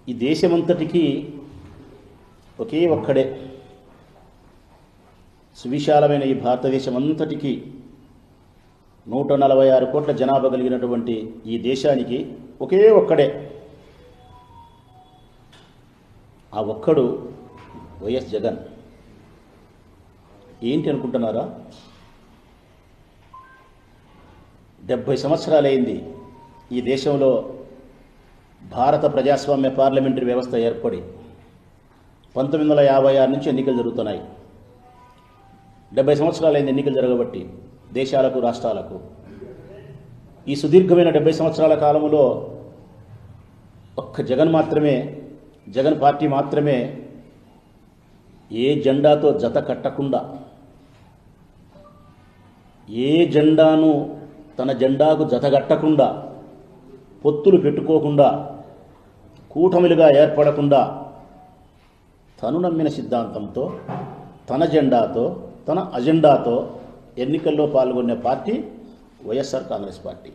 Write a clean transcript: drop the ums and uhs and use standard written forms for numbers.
ఈ దేశమంతటికీ ఒకే ఒక్కడే, సువిశాలమైన ఈ భారతదేశం అంతటికీ 146 కోట్ల జనాభా కలిగినటువంటి ఈ దేశానికి ఒకే ఒక్కడే. ఆ ఒక్కడు వైఎస్ జగన్. ఏంటి అనుకుంటున్నారా? 70 సంవత్సరాలైంది ఈ దేశంలో భారత ప్రజాస్వామ్య పార్లమెంటరీ వ్యవస్థ ఏర్పడి. 1956 నుంచి ఎన్నికలు జరుగుతున్నాయి. 70 సంవత్సరాలైంది ఎన్నికలు జరగబట్టి దేశాలకు, రాష్ట్రాలకు. ఈ సుదీర్ఘమైన 70 సంవత్సరాల కాలంలో ఒక్క జగన్ పార్టీ మాత్రమే ఏ జెండాతో జత కట్టకుండా, ఏ జెండాను తన జెండాకు జతగట్టకుండా, పొత్తులు పెట్టుకోకుండా, కూటమిలుగా ఏర్పడకుండా తను నమ్మిన సిద్ధాంతంతో, తన జెండాతో, తన అజెండాతో ఎన్నికల్లో పాల్గొనే పార్టీ వైఎస్ఆర్ కాంగ్రెస్ పార్టీ.